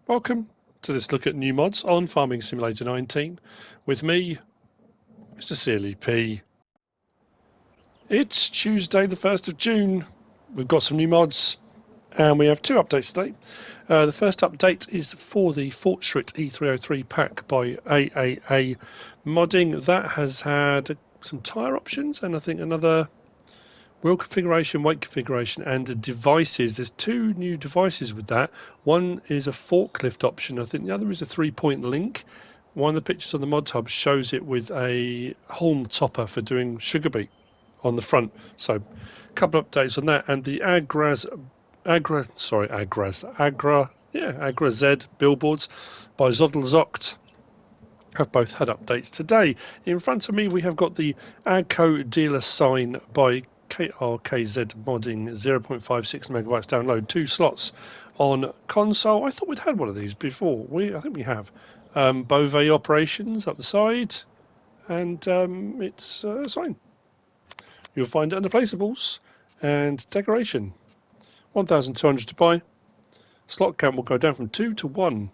Welcome to this look at new mods on Farming Simulator 19 with me, MrSealyp. It's Tuesday the 1st of June. We've got some new mods and we have two updates today. The first update is for the Fortschritt E303 pack by AGCO That has had some tyre options and I think another wheel configuration, weight configuration, and devices. There's two new devices with that. One is a forklift option. I think the other is a 3-point link. One of the pictures on the mod hub shows it with a Holm topper for doing SuBBie on the front. So a couple of updates on that. And the Agra Z billboards by Zodlzocht have both had updates today. In front of me we have got the AGCO dealer sign by KrkzModding 0.56 megabytes download, 2 slots on console. I thought we'd had one of these before. I think we have. Beauvais operations up the side, and it's a sign. You'll find it under placeables and decoration. 1,200 to buy. Slot count will go down from 2 to 1.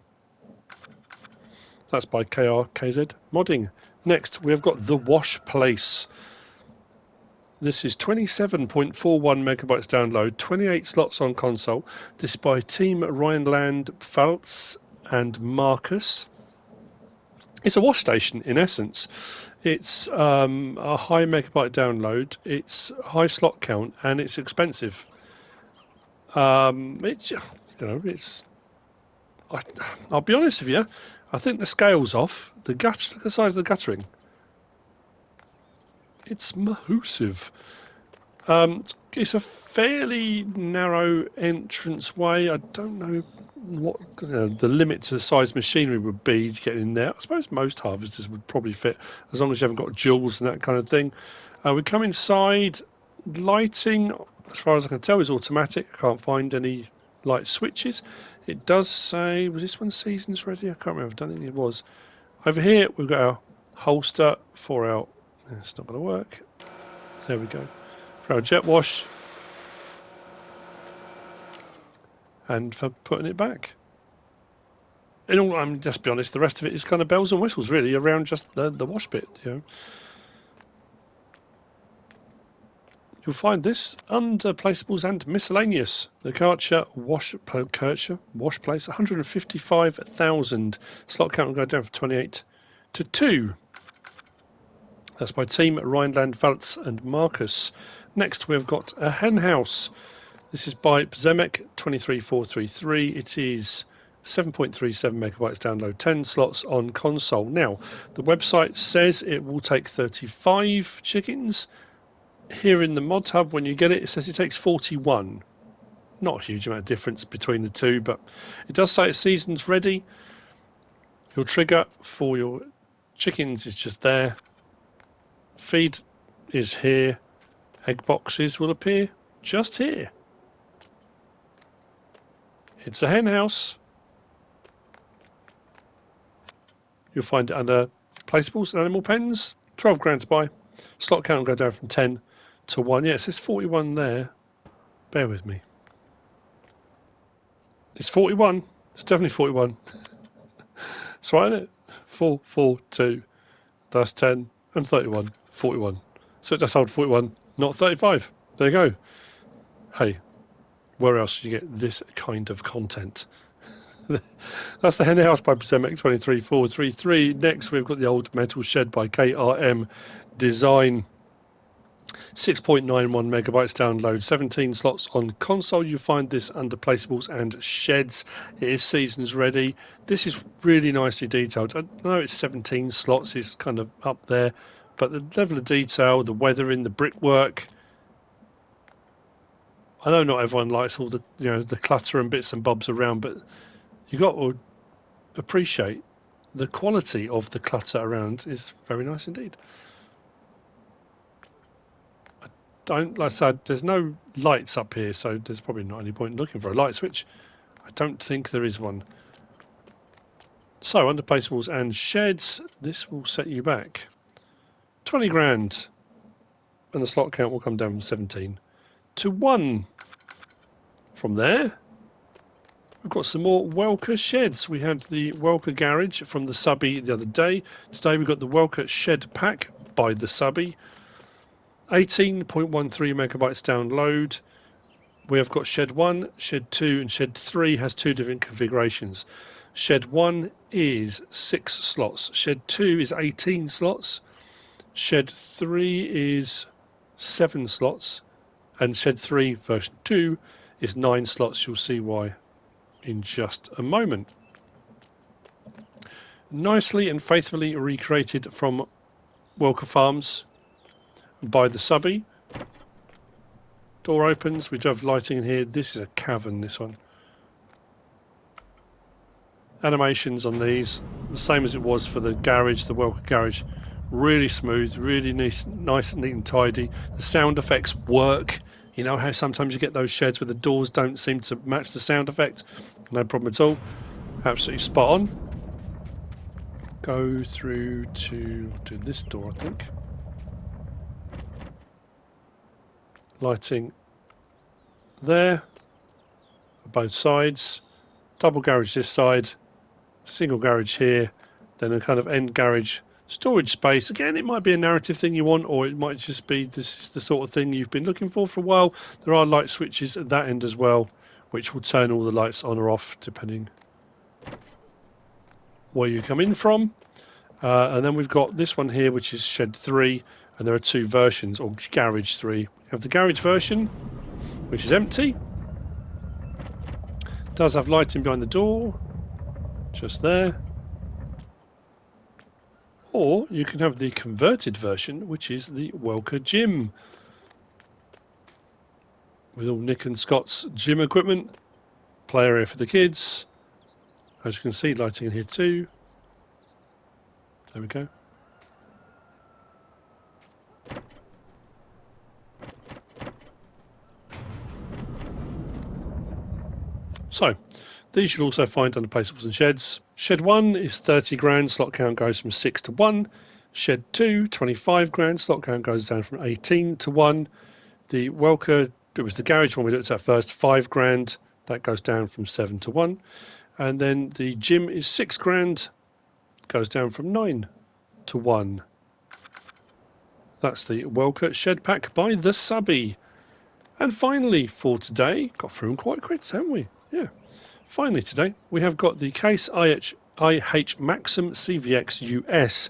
That's by KrkzModding. Next, we have got the Wash Place. This is 27.41 megabytes download, 28 slots on console. This is by Team-Rheinlandpfalz and Markus. It's a wash station in essence. It's a high megabyte download, it's high slot count, and it's expensive. I'll be honest with you, I think the scale's off. The size of the guttering. It's massive. It's a fairly narrow entrance way. I don't know what the limit to the size machinery would be to get in there. I suppose most harvesters would probably fit as long as you haven't got jewels and that kind of thing. We come inside. Lighting, as far as I can tell, is automatic. I can't find any light switches. It does say, was this one seasons ready? I can't remember. I don't think it was. Over here we've got our holster for our... It's not going to work. There we go. For our jet wash. And for putting it back. Just be honest, the rest of it is kind of bells and whistles really around just the wash bit, You'll find this under placeables and miscellaneous. The Karcher wash place, 155,000. Slot count will go down from 28 to 2. That's by Team-Rheinlandpfalz and Markus. Next we've got a Hen House. This is by Zemek 23433. It is 7.37 megabytes download, 10 slots on console. Now, the website says it will take 35 chickens. Here in the mod hub, when you get it, it says it takes 41. Not a huge amount of difference between the two, but it does say it's seasons ready. Your trigger for your chickens is just there. Feed is here. Egg boxes will appear just here. It's a hen house. You'll find it under placeables and animal pens. 12 grand to buy. Slot count will go down from 10 to 1. Yeah, it says 41 there. Bear with me. It's 41. It's definitely 41. That's right, isn't it? 4, 4, 2. That's 10 and 31. 41. So it just sold 41, not 35. There you go. Hey, where else do you get this kind of content? That's the Hen House by Zemek 23433. Next, we've got the Old Metal Shed by KRMDesign. 6.91 megabytes download, 17 slots on console. You find this under placeables and sheds. It is seasons ready. This is really nicely detailed. I know it's 17 slots, it's kind of up there, but the level of detail, the weathering, the brickwork. I know not everyone likes all the the clutter and bits and bobs around, but you got to appreciate the quality of the clutter around is very nice indeed. Like I said, there's no lights up here, so there's probably not any point in looking for a light switch. I don't think there is one. So under placeables and sheds, this will set you back 20 grand, and the slot count will come down from 17 to 1. From there, We've got some more Welker sheds. We had the Welker garage from the SuBBie the other day. Today we've got the Welker shed pack by the SuBBie. 18.13 megabytes download. We have got shed 1, shed 2 and shed 3 has two different configurations. Shed 1 is 6 slots. Shed 2 is 18 slots. Shed 3 is 7 slots. And Shed 3 version 2 is 9 slots. You'll see why in just a moment. Nicely and faithfully recreated from Welker Farms by the SuBBie. Door opens. We do have lighting in here. This is a cavern, this one. Animations on these, the same as it was for the garage, the Welker garage. Really smooth, really nice, neat and tidy. The sound effects work. You know how sometimes you get those sheds where the doors don't seem to match the sound effect? No problem at all. Absolutely spot on. Go through to this door, I think. Lighting there, both sides. Double garage this side, single garage here, then a kind of end garage storage space. Again, it might be a narrative thing you want, or it might just be this is the sort of thing you've been looking for a while. There are light switches at that end as well, which will turn all the lights on or off depending where you come in from. And then we've got this one here, which is Shed 3, and there are two versions, or Garage 3. We have the Garage version, which is empty. Does have lighting behind the door, just there. Or you can have the converted version, which is the Welker Gym, with all Nick and Scott's gym equipment, play area for the kids. As you can see, lighting in here too. There we go. So, these you'll also find under placeables and sheds. Shed 1 is 30 grand, slot count goes from 6 to 1. Shed 2, 25 grand, slot count goes down from 18 to 1. The Welker, it was the garage one we looked at first, 5 grand, that goes down from 7 to 1. And then the gym is 6 grand, goes down from 9 to 1. That's the Welker shed pack by the SuBBie. And finally for today, got through them quite quick, haven't we? Yeah. Finally today, we have got the Case IH Maxxum CVX US.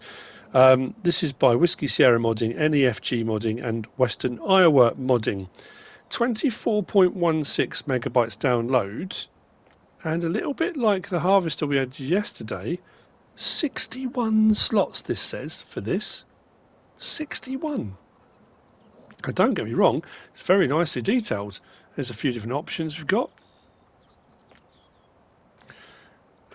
This is by Whiskey Sierra Modding, NEFG Modding and Western Iowa Modding. 24.16 megabytes download, and a little bit like the Harvester we had yesterday, 61 slots this says for this. 61. Don't get me wrong, it's very nicely detailed. There's a few different options we've got.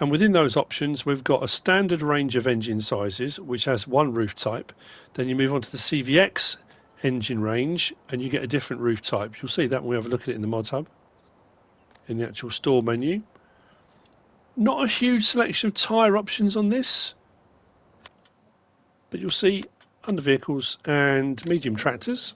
And within those options, we've got a standard range of engine sizes, which has one roof type. Then you move on to the CVX engine range, and you get a different roof type. You'll see that when we have a look at it in the Mod Hub, in the actual store menu. Not a huge selection of tyre options on this, but you'll see under vehicles and medium tractors,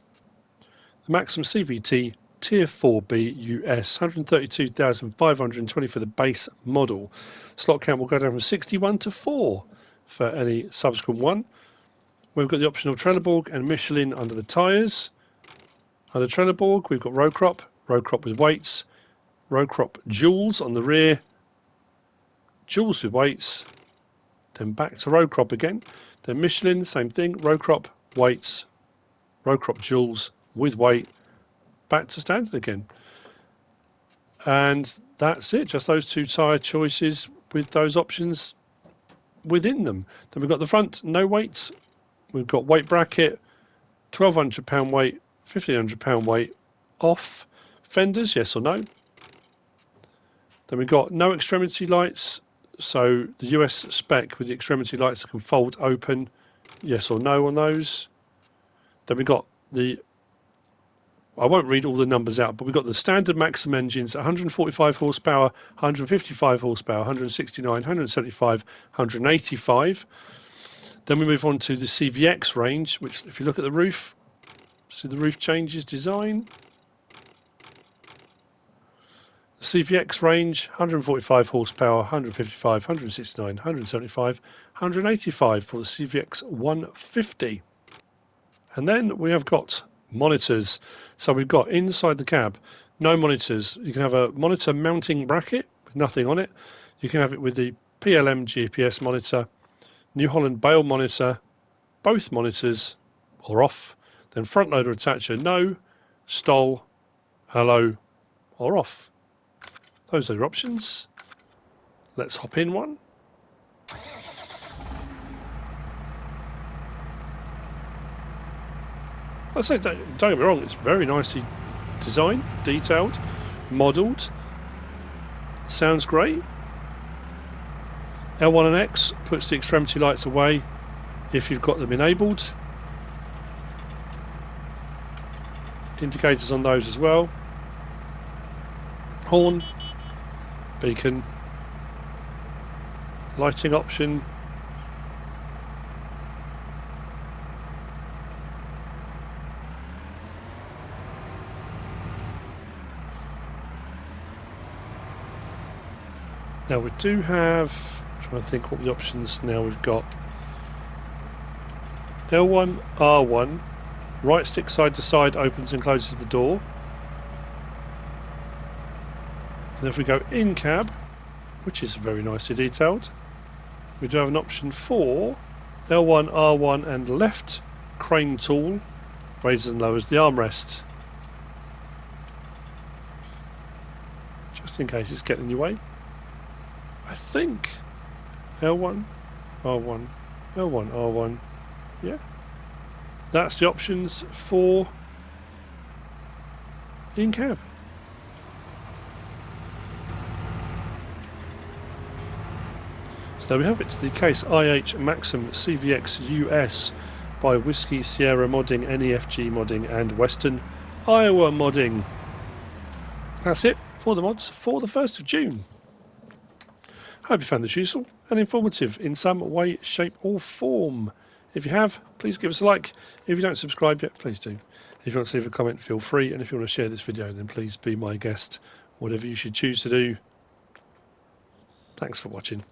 the Maxxum CVT Tier 4B US, 132,520 for the base model. Slot count will go down from 61 to 4 for any subsequent one. We've got the option of Trelleborg and Michelin under the tyres. Under Trelleborg, we've got row crop with weights, row crop jewels on the rear, jewels with weights, then back to row crop again. Then Michelin, same thing, row crop, weights, row crop jewels with weight, back to standard again. And that's it, just those two tyre choices with those options within them. Then we've got the front, no weights. We've got weight bracket, £1,200 weight, £1,500 weight off. Fenders, yes or no. Then we've got no extremity lights. So the US spec with the extremity lights that can fold open, yes or no on those. Then we've got the, I won't read all the numbers out, but we've got the standard Maxxum engines, 145 horsepower, 155 horsepower, 169, 175, 185. Then we move on to the CVX range, which if you look at the roof, see the roof changes design. CVX range, 145 horsepower, 155, 169, 175, 185 for the CVX 150. And then we have got monitors. So we've got inside the cab, no monitors. You can have a monitor mounting bracket with nothing on it. You can have it with the PLM GPS monitor, New Holland Bale monitor, both monitors or off. Then front loader attacher, no, stall, hello, or off. Those are your options. Let's hop in one. I say, don't get me wrong, it's very nicely designed, detailed, modelled. Sounds great. L1 and X puts the extremity lights away if you've got them enabled. Indicators on those as well. Horn, beacon, lighting option. Now we do have, I'm trying to think what the options now we've got. L1, R1, right stick side to side opens and closes the door. And if we go in cab, which is very nicely detailed, we do have an option for L1, R1 and left crane tool raises and lowers the armrest. Just in case it's getting in your way. I think L1, R1, L1, R1, yeah. That's the options for in cab. So there we have it, the case IH Maxxum CVX US by Whiskey Sierra Modding, NEFG Modding and Western Iowa Modding. That's it for the mods for the 1st of June. Hope you found this useful and informative in some way, shape or form. If you have, please give us a like. If you don't subscribe yet, please do. If you want to leave a comment, feel free. And if you want to share this video, then please be my guest, whatever you should choose to do. Thanks for watching.